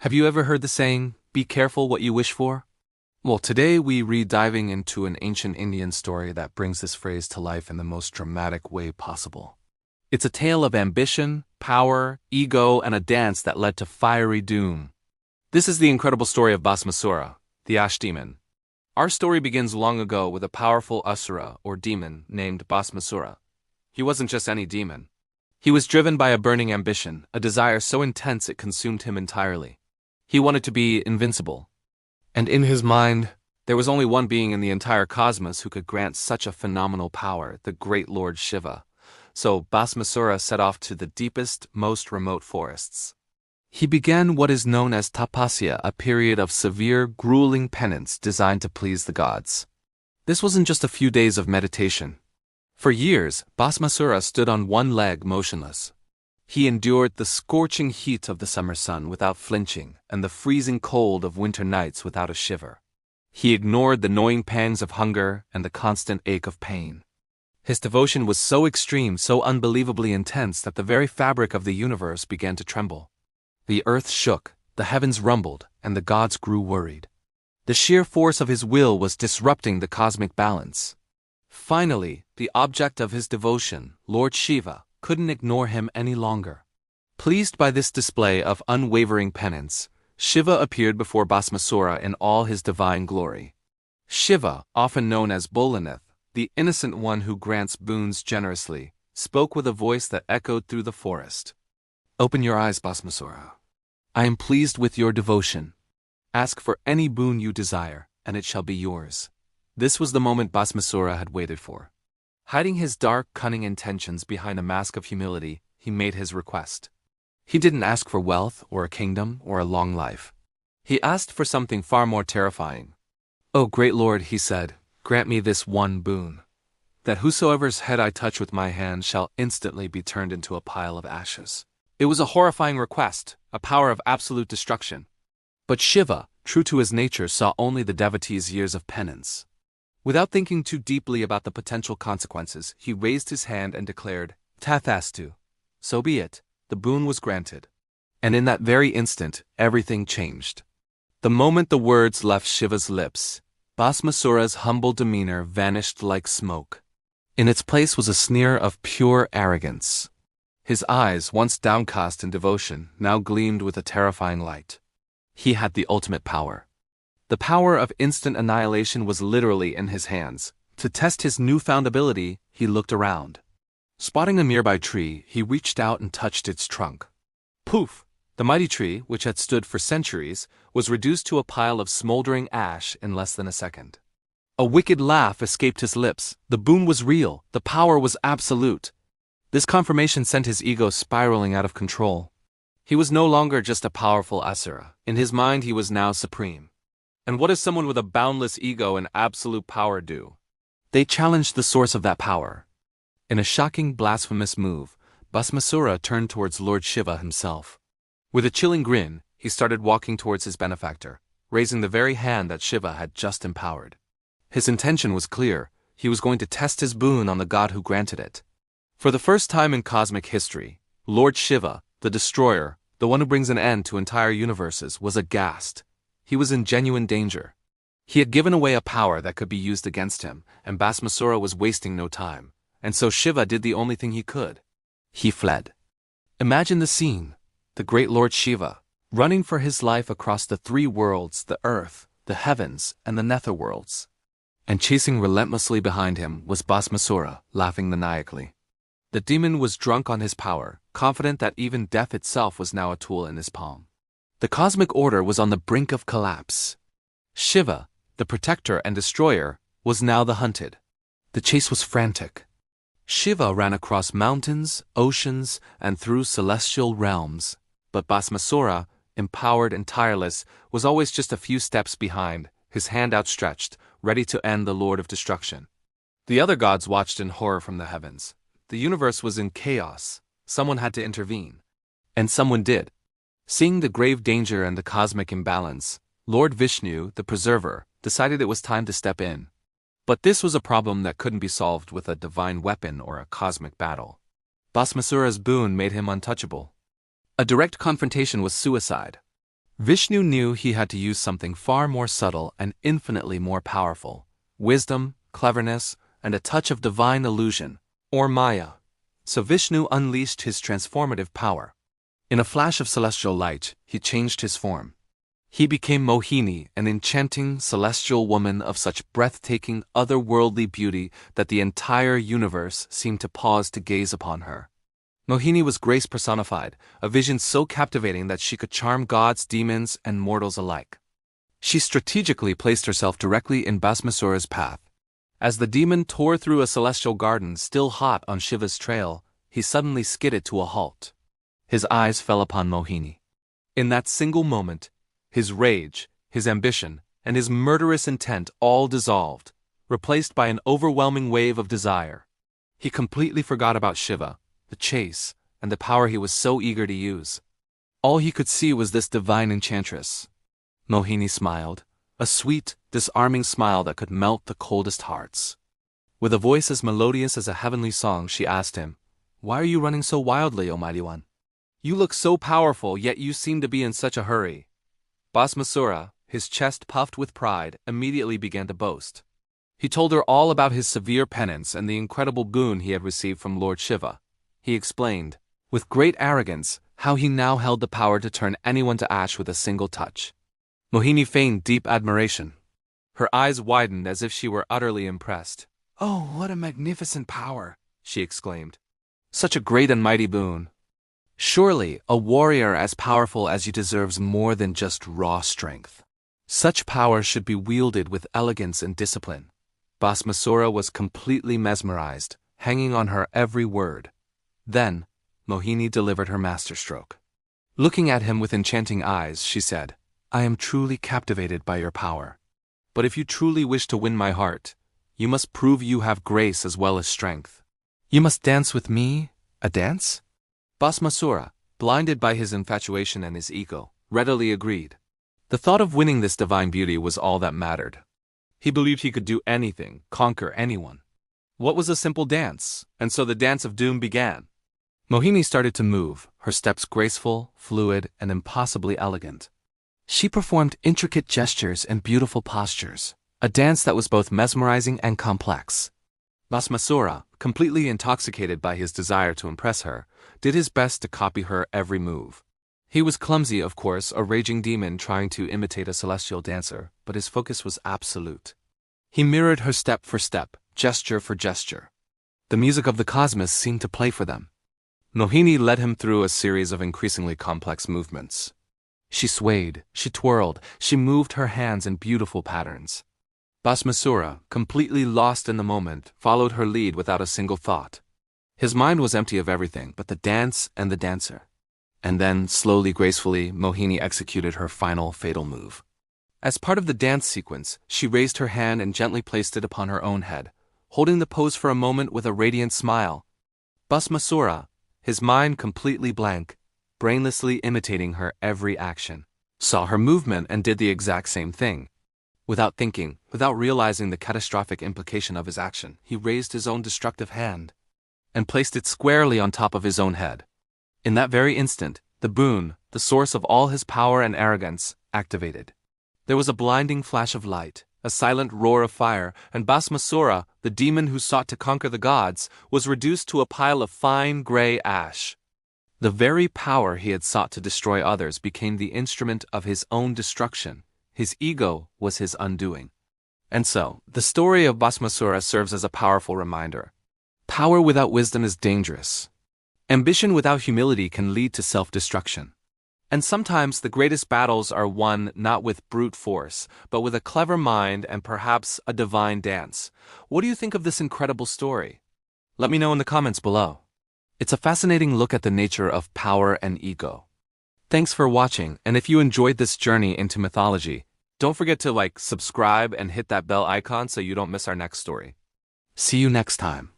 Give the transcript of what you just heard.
Have you ever heard the saying, be careful what you wish for? Well, today we re-diving into an ancient Indian story that brings this phrase to life in the most dramatic way possible. It's a tale of ambition, power, ego, and a dance that led to fiery doom. This is the incredible story of Bhasmāsura, the ash demon. Our story begins long ago with a powerful asura, or demon, named Bhasmāsura. He wasn't just any demon. He was driven by a burning ambition, a desire so intense it consumed him entirely. He wanted to be invincible. And in his mind, there was only one being in the entire cosmos who could grant such a phenomenal power, the great Lord Shiva. So Bhasmāsura set off to the deepest, most remote forests. He began what is known as tapasya, a period of severe, grueling penance designed to please the gods. This wasn't just a few days of meditation. For years, Bhasmāsura stood on one leg motionless. He endured the scorching heat of the summer sun without flinching and the freezing cold of winter nights without a shiver. He ignored the gnawing pangs of hunger and the constant ache of pain. His devotion was so extreme, so unbelievably intense that the very fabric of the universe began to tremble. The earth shook, the heavens rumbled, and the gods grew worried. The sheer force of his will was disrupting the cosmic balance. Finally, the object of his devotion, Lord Shiva, couldn't ignore him any longer. Pleased by this display of unwavering penance, Shiva appeared before Bhasmāsura in all his divine glory. Shiva, often known as Bholenath, the innocent one who grants boons generously, spoke with a voice that echoed through the forest. "Open your eyes, Bhasmāsura. I am pleased with your devotion. Ask for any boon you desire, and it shall be yours." This was the moment Bhasmāsura had waited for. Hiding his dark, cunning intentions behind a mask of humility, he made his request. He didn't ask for wealth or a kingdom or a long life. He asked for something far more terrifying. "O great Lord," he said, "grant me this one boon, that whosoever's head I touch with my hand shall instantly be turned into a pile of ashes." It was a horrifying request, a power of absolute destruction. But Shiva, true to his nature, saw only the devotee's years of penance. Without thinking too deeply about the potential consequences, he raised his hand and declared, "Tathastu." So be it, the boon was granted. And in that very instant, everything changed. The moment the words left Shiva's lips, Bhasmāsura's humble demeanor vanished like smoke. In its place was a sneer of pure arrogance. His eyes, once downcast in devotion, now gleamed with a terrifying light. He had the ultimate power. The power of instant annihilation was literally in his hands. To test his newfound ability, he looked around. Spotting a nearby tree, he reached out and touched its trunk. Poof! The mighty tree, which had stood for centuries, was reduced to a pile of smoldering ash in less than a second. A wicked laugh escaped his lips. The boon was real. The power was absolute. This confirmation sent his ego spiraling out of control. He was no longer just a powerful asura. In his mind, he was now supreme. And what does someone with a boundless ego and absolute power do? They challenged the source of that power. In a shocking, blasphemous move, Bhasmāsura turned towards Lord Shiva himself. With a chilling grin, he started walking towards his benefactor, raising the very hand that Shiva had just empowered. His intention was clear. He was going to test his boon on the god who granted it. For the first time in cosmic history, Lord Shiva, the destroyer, the one who brings an end to entire universes, was aghast. He was in genuine danger. He had given away a power that could be used against him, and Bhasmāsura was wasting no time. And so Shiva did the only thing he could. He fled. Imagine the scene. The great Lord Shiva, running for his life across the three worlds, the earth, the heavens, and the netherworlds. And chasing relentlessly behind him was Bhasmāsura, laughing maniacally. The demon was drunk on his power, confident that even death itself was now a tool in his palm. The cosmic order was on the brink of collapse. Shiva, the protector and destroyer, was now the hunted. The chase was frantic. Shiva ran across mountains, oceans, and through celestial realms, but Bhasmāsura, empowered and tireless, was always just a few steps behind, his hand outstretched, ready to end the Lord of Destruction. The other gods watched in horror from the heavens. The universe was in chaos. Someone had to intervene. And someone did. Seeing the grave danger and the cosmic imbalance, Lord Vishnu, the preserver, decided it was time to step in. But this was a problem that couldn't be solved with a divine weapon or a cosmic battle. Bhasmāsura's boon made him untouchable. A direct confrontation was suicide. Vishnu knew he had to use something far more subtle and infinitely more powerful: wisdom, cleverness, and a touch of divine illusion, or Maya. So Vishnu unleashed his transformative power. In a flash of celestial light, he changed his form. He became Mohini, an enchanting celestial woman of such breathtaking, otherworldly beauty that the entire universe seemed to pause to gaze upon her. Mohini was grace personified, a vision so captivating that she could charm gods, demons, and mortals alike. She strategically placed herself directly in Bhasmāsura's path. As the demon tore through a celestial garden still hot on Shiva's trail, he suddenly skidded to a halt. His eyes fell upon Mohini. In that single moment, his rage, his ambition, and his murderous intent all dissolved, replaced by an overwhelming wave of desire. He completely forgot about Shiva, the chase, and the power he was so eager to use. All he could see was this divine enchantress. Mohini smiled, a sweet, disarming smile that could melt the coldest hearts. With a voice as melodious as a heavenly song, she asked him, "Why are you running so wildly, O mighty one? You look so powerful, yet you seem to be in such a hurry." Bhasmāsura, his chest puffed with pride, immediately began to boast. He told her all about his severe penance and the incredible boon he had received from Lord Shiva. He explained, with great arrogance, how he now held the power to turn anyone to ash with a single touch. Mohini feigned deep admiration. Her eyes widened as if she were utterly impressed. "Oh, what a magnificent power!" she exclaimed. "Such a great and mighty boon. Surely, a warrior as powerful as you deserves more than just raw strength. Such power should be wielded with elegance and discipline." Bhasmāsura was completely mesmerized, hanging on her every word. Then, Mohini delivered her masterstroke. Looking at him with enchanting eyes, she said, "I am truly captivated by your power. But if you truly wish to win my heart, you must prove you have grace as well as strength. You must dance with me." "A dance?" Bhasmāsura, blinded by his infatuation and his ego, readily agreed. The thought of winning this divine beauty was all that mattered. He believed he could do anything, conquer anyone. What was a simple dance? And so the dance of doom began. Mohini started to move, her steps graceful, fluid, and impossibly elegant. She performed intricate gestures and beautiful postures, a dance that was both mesmerizing and complex. Bhasmāsura, completely intoxicated by his desire to impress her, did his best to copy her every move. He was clumsy, of course, a raging demon trying to imitate a celestial dancer, but his focus was absolute. He mirrored her step for step, gesture for gesture. The music of the cosmos seemed to play for them. Mohini led him through a series of increasingly complex movements. She swayed, she twirled, she moved her hands in beautiful patterns. Bhasmāsura, completely lost in the moment, followed her lead without a single thought. His mind was empty of everything but the dance and the dancer. And then, slowly, gracefully, Mohini executed her final fatal move. As part of the dance sequence, she raised her hand and gently placed it upon her own head, holding the pose for a moment with a radiant smile. Bhasmāsura, his mind completely blank, brainlessly imitating her every action, saw her movement and did the exact same thing. Without thinking, without realizing the catastrophic implication of his action, he raised his own destructive hand and placed it squarely on top of his own head. In that very instant, the boon, the source of all his power and arrogance, activated. There was a blinding flash of light, a silent roar of fire, and Bhasmāsura, the demon who sought to conquer the gods, was reduced to a pile of fine gray ash. The very power he had sought to destroy others became the instrument of his own destruction. His ego was his undoing. And so, the story of Bhasmāsura serves as a powerful reminder. Power without wisdom is dangerous. Ambition without humility can lead to self-destruction. And sometimes the greatest battles are won not with brute force, but with a clever mind and perhaps a divine dance. What do you think of this incredible story? Let me know in the comments below. It's a fascinating look at the nature of power and ego. Thanks for watching, and if you enjoyed this journey into mythology, don't forget to subscribe and hit that bell icon so you don't miss our next story. See you next time.